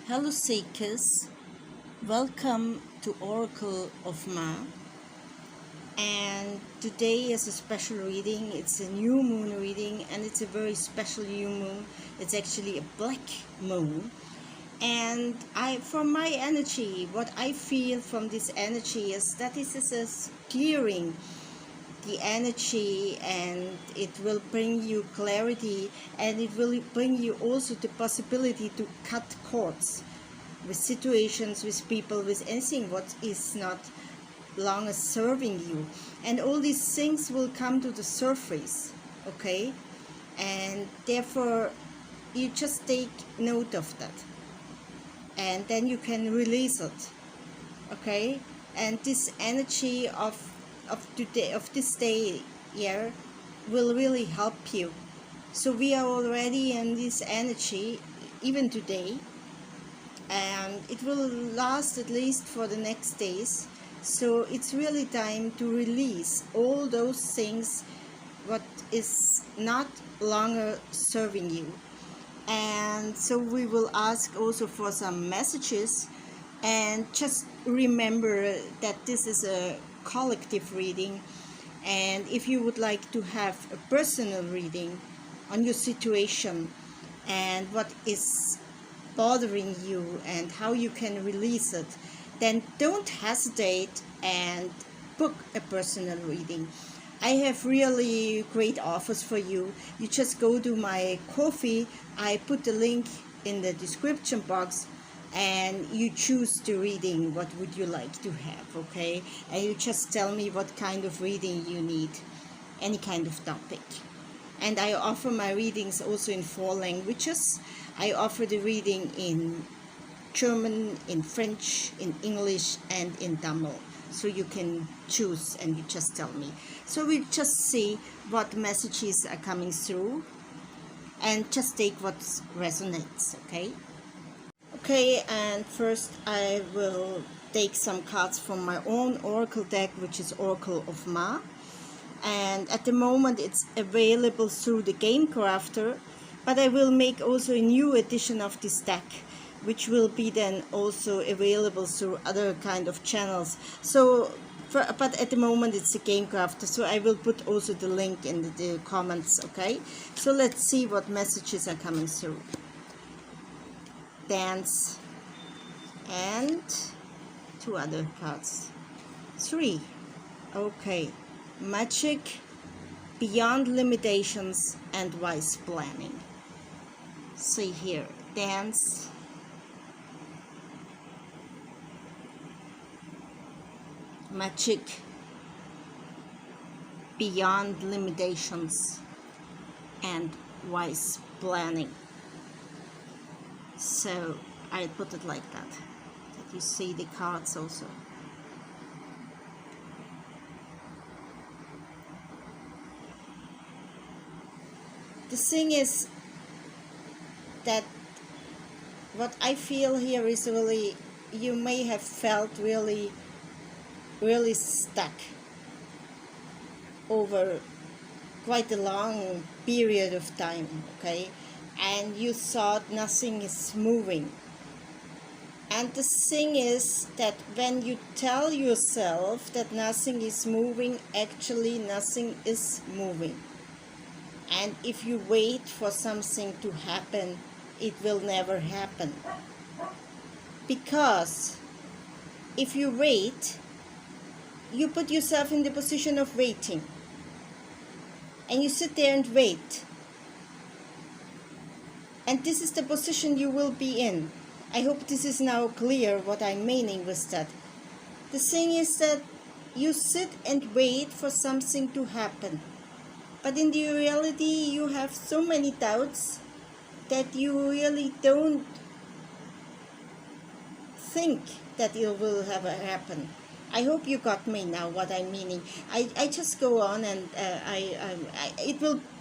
Hello Seekers, welcome to Oracle of Ma, and today is a special reading. It's a new moon reading and it's a very special new moon. It's actually a black moon, and from my energy, what I feel from this energy is that this is a clearing the energy, and it will bring you clarity, and it will bring you also the possibility to cut cords with situations, with people, with anything what is not longer serving you, and all these things will come to the surface, okay? And therefore you just take note of that, and then you can release it, okay? And this energy of today, of this day here, will really help you. So we are already in this energy even today, and it will last at least for the next days. So it's really time to release all those things what is not longer serving you. And so we will ask also for some messages, and just remember that this is a collective reading, and if you would like to have a personal reading on your situation and what is bothering you and how you can release it, then don't hesitate and book a personal reading. I have really great offers for you. You just go to my Ko-fi. I put the link in the description box, and you choose the reading what would you like to have, okay? And you just tell me what kind of reading you need, any kind of topic. And I offer my readings also in 4 languages. I offer the reading in German, in French, in English, and in Tamil. So you can choose and you just tell me. So we just see what messages are coming through, and just take what resonates, okay? Okay, and first I will take some cards from my own oracle deck, which is Oracle of Ma. And at the moment it's available through the Game Crafter, but I will make also a new edition of this deck, which will be then also available through other kind of channels. So but at the moment it's a Game Crafter, so I will put also the link in the comments, okay? So let's see what messages are coming through. Dance, and 2 other cards. 3. Okay. Magic, beyond limitations, and wise planning. See here. Dance, magic, beyond limitations, and wise planning. So I put it like that you see the cards also. The thing is that what I feel here is really, you may have felt really stuck over quite a long period of time, okay? And you thought nothing is moving. And the thing is that when you tell yourself that nothing is moving, actually nothing is moving. And if you wait for something to happen, it will never happen. Because if you wait, you put yourself in the position of waiting. And you sit there and wait. And this is the position you will be in. I hope this is now clear what I'm meaning with that. The thing is that you sit and wait for something to happen. But in the reality, you have so many doubts that you really don't think that it will ever happen. I hope you got me now what I'm meaning. I just go on, and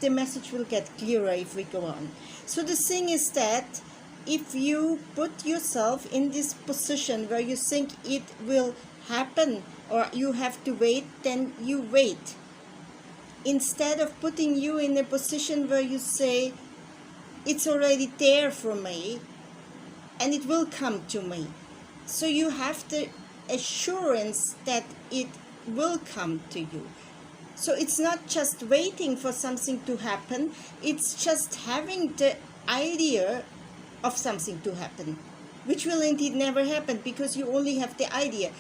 the message will get clearer if we go on. So the thing is that if you put yourself in this position where you think it will happen or you have to wait, then you wait. Instead of putting you in a position where you say, it's already there for me, and it will come to me. So you have the assurance that it will come to you. So it's not just waiting for something to happen, it's just having the idea of something to happen, which will indeed never happen because you only have the idea.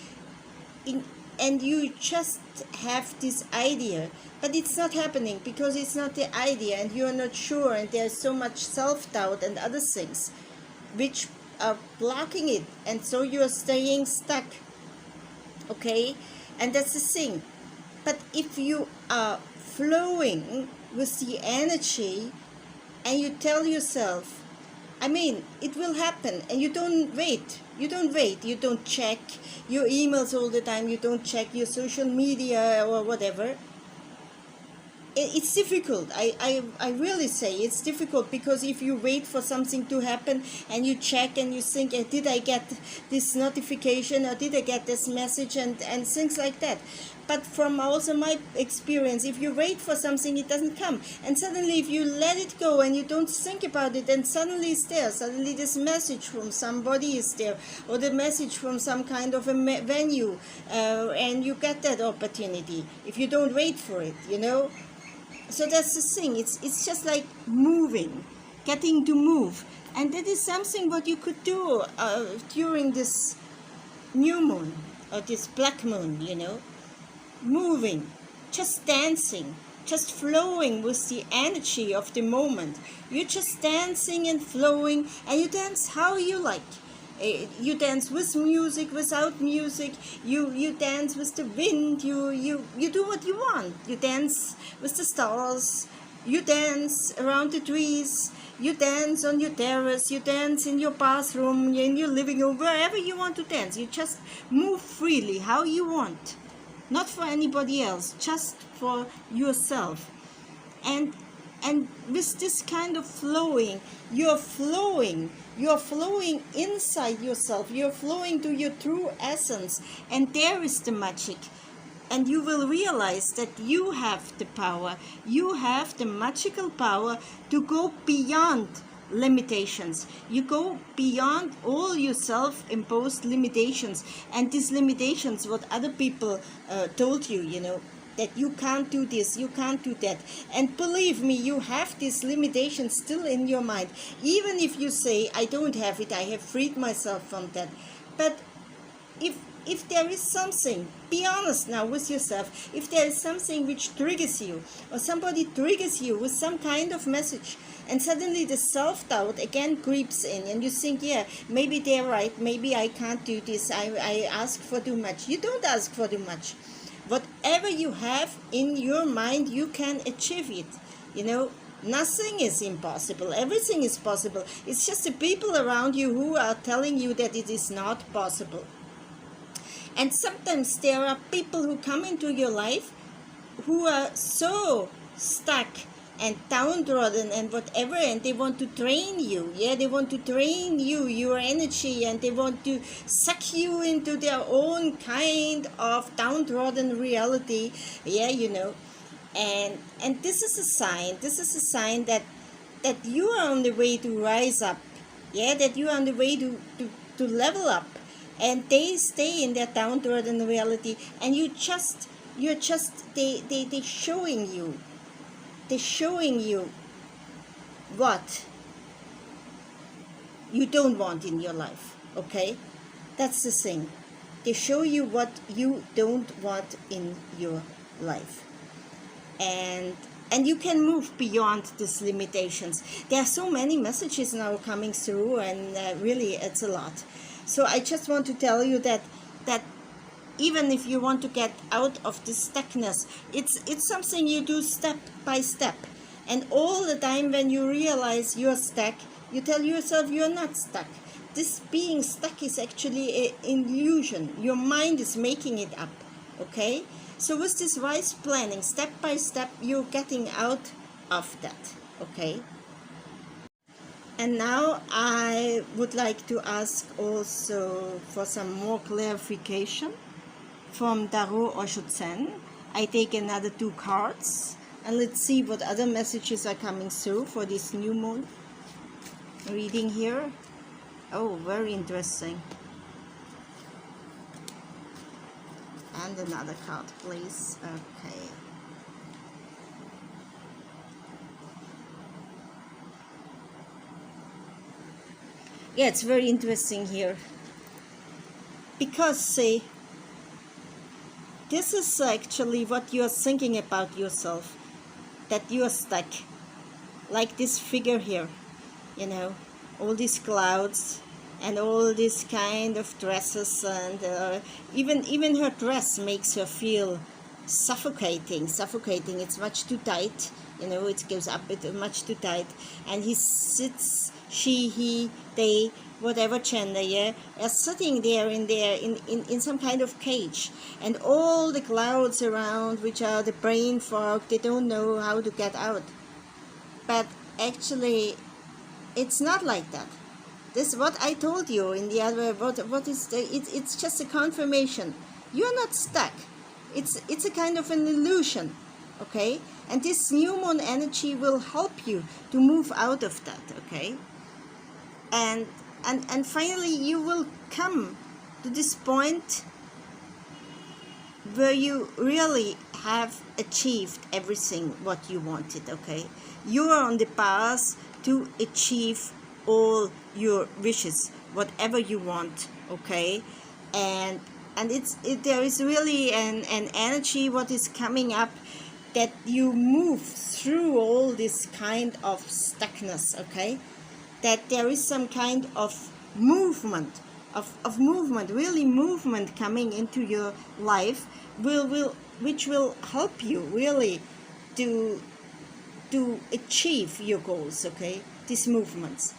And you just have this idea, but it's not happening because it's not the idea and you're not sure, and there's so much self-doubt and other things which are blocking it, and so you're staying stuck. Okay, and that's the thing. But if you are flowing with the energy and you tell yourself, I mean, it will happen, and you don't wait, you don't check your emails all the time, you don't check your social media or whatever. It's difficult. I really say it's difficult, because if you wait for something to happen and you check and you think, did I get this notification or did I get this message, and things like that. But from also my experience, if you wait for something, it doesn't come. And suddenly if you let it go and you don't think about it, then suddenly it's there. Suddenly this message from somebody is there, or the message from some kind of a venue, and you get that opportunity if you don't wait for it, you know. So that's the thing. It's just like moving, getting to move. And that is something what you could do during this new moon or this black moon, you know. Moving, just dancing, just flowing with the energy of the moment. You're just dancing and flowing, and you dance how you like. You dance with music, without music. You dance with the wind. You do what you want. You dance with the stars. You dance around the trees. You dance on your terrace. You dance in your bathroom, in your living room, wherever you want to dance. You just move freely, how you want. Not for anybody else, just for yourself. And with this kind of flowing, you're flowing inside yourself, you're flowing to your true essence, and there is the magic. And you will realize that you have the power, you have the magical power to go beyond limitations. You go beyond all your self-imposed limitations, and these limitations what other people told you, you know, that you can't do this, you can't do that. And believe me, you have these limitations still in your mind, even if you say, I don't have it, I have freed myself from that. But if there is something, be honest now with yourself. If there is something which triggers you, or somebody triggers you with some kind of message, and suddenly the self-doubt again creeps in, and you think, yeah, maybe they're right, maybe I can't do this, I ask for too much. You don't ask for too much. Whatever you have in your mind, you can achieve it. You know, nothing is impossible. Everything is possible. It's just the people around you who are telling you that it is not possible. And sometimes there are people who come into your life who are so stuck and downtrodden and whatever, and they want to drain you. Yeah, they want to drain you, your energy, and they want to suck you into their own kind of downtrodden reality. Yeah, you know. And this is a sign. This is a sign that you are on the way to rise up. Yeah, that you are on the way to level up. And they stay in their downtrodden reality, and you're just they showing you. They're showing you what you don't want in your life, okay? That's the thing. They show you what you don't want in your life. And you can move beyond these limitations. There are so many messages now coming through, and really it's a lot. So I just want to tell you that even if you want to get out of this stuckness, it's something you do step by step. And all the time when you realize you're stuck, you tell yourself you're not stuck. This being stuck is actually an illusion. Your mind is making it up, okay? So with this wise planning, step by step, you're getting out of that, okay? And now I would like to ask also for some more clarification from Tarot Osho Zen. I take another 2 cards, and let's see what other messages are coming through for this new moon reading here. Oh, very interesting. And another card, please. Okay. Yeah, it's very interesting here. Because, see, this is actually what you are thinking about yourself. That you are stuck. Like this figure here. You know, all these clouds and all these kind of dresses, and even her dress makes her feel suffocating. It's much too tight, you know, it goes up, it's much too tight, and he sits, she, he, they, whatever gender, yeah, are sitting there in some kind of cage, and all the clouds around, which are the brain fog, they don't know how to get out. But actually it's not like that. This is what I told you in the other. What is the? It's just a confirmation. You're not stuck. It's a kind of an illusion, okay? And this new moon energy will help you to move out of that, okay? And finally you will come to this point where you really have achieved everything what you wanted, okay? You are on the path to achieve all your wishes, whatever you want, okay? And there is really an energy what is coming up, that you move through all this kind of stuckness, okay? That there is some kind of movement, of movement, really movement coming into your life, which will help you really to achieve your goals, okay? These movements.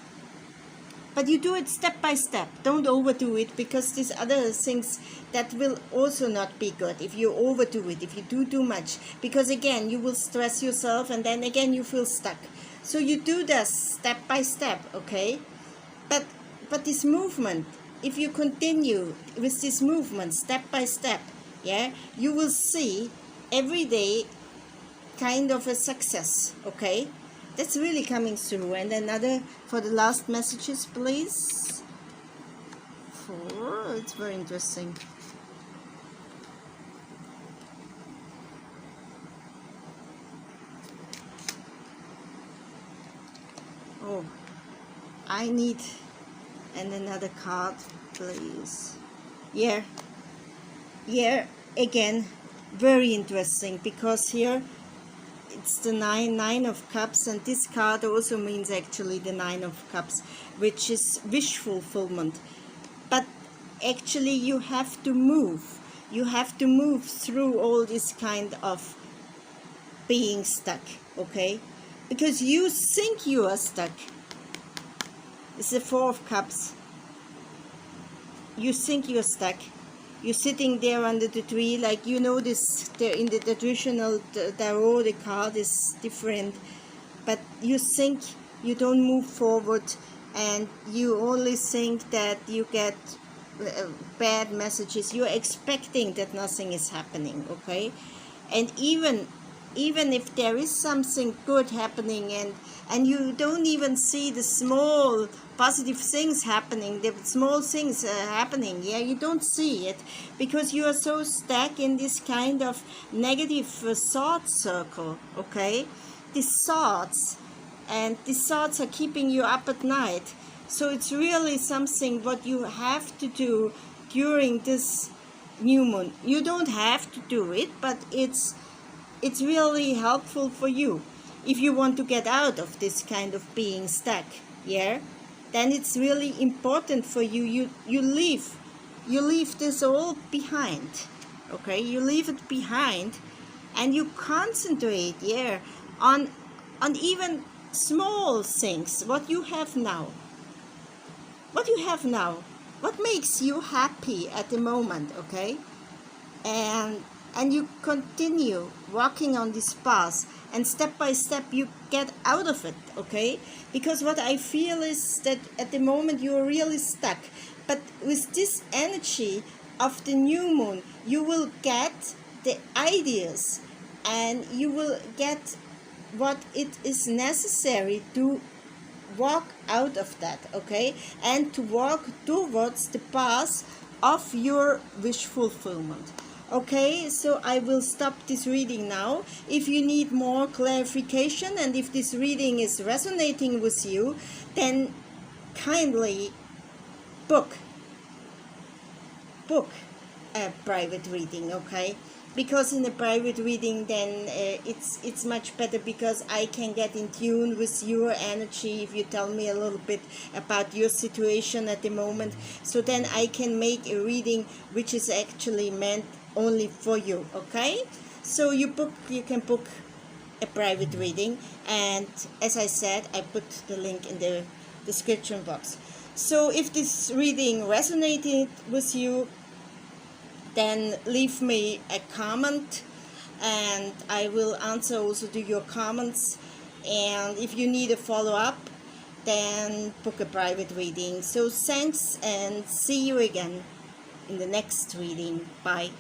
But you do it step by step. Don't overdo it, because these other things that will also not be good if you overdo it, if you do too much. Because again, you will stress yourself, and then again you feel stuck. So you do this step by step, okay? But this movement, if you continue with this movement step by step, yeah, you will see every day kind of a success, okay? That's really coming through. And another for the last messages, please. It's very interesting. Oh, I need and another card, please. Yeah, again, very interesting, because here it's the nine of cups, and this card also means actually the 9 of cups, which is wish fulfillment. But actually you have to move through all this kind of being stuck, okay? Because you think you are stuck. It's the 4 of cups. You think you're stuck. You're sitting there under the tree, like, you know, this in the traditional tarot, the card is different, but you think you don't move forward, and you only think that you get bad messages. You're expecting that nothing is happening, okay? And even if there is something good happening, and you don't even see the small positive things happening, the small things happening, yeah, you don't see it, because you are so stuck in this kind of negative thought circle, okay? These thoughts are keeping you up at night. So it's really something what you have to do during this new moon. You don't have to do it, but it's really helpful for you if you want to get out of this kind of being stuck, yeah? Then it's really important for you. You leave this all behind, okay? You leave it behind, and you concentrate, yeah, on even small things. What you have now. What makes you happy at the moment, okay? And you continue walking on this path, and step by step you get out of it, okay? Because what I feel is that at the moment you are really stuck, but with this energy of the new moon, you will get the ideas, and you will get what it is necessary to walk out of that, okay, and to walk towards the path of your wish fulfillment. Okay, so I will stop this reading now. If you need more clarification and if this reading is resonating with you, then kindly book a private reading, okay? Because in a private reading, then it's much better, because I can get in tune with your energy if you tell me a little bit about your situation at the moment. So then I can make a reading which is actually meant only for you, okay? So you can book a private reading, and as I said, I put the link in the description box. So if this reading resonated with you, then leave me a comment and I will answer also to your comments. And if you need a follow-up, then book a private reading. So thanks, and see you again in the next reading. Bye.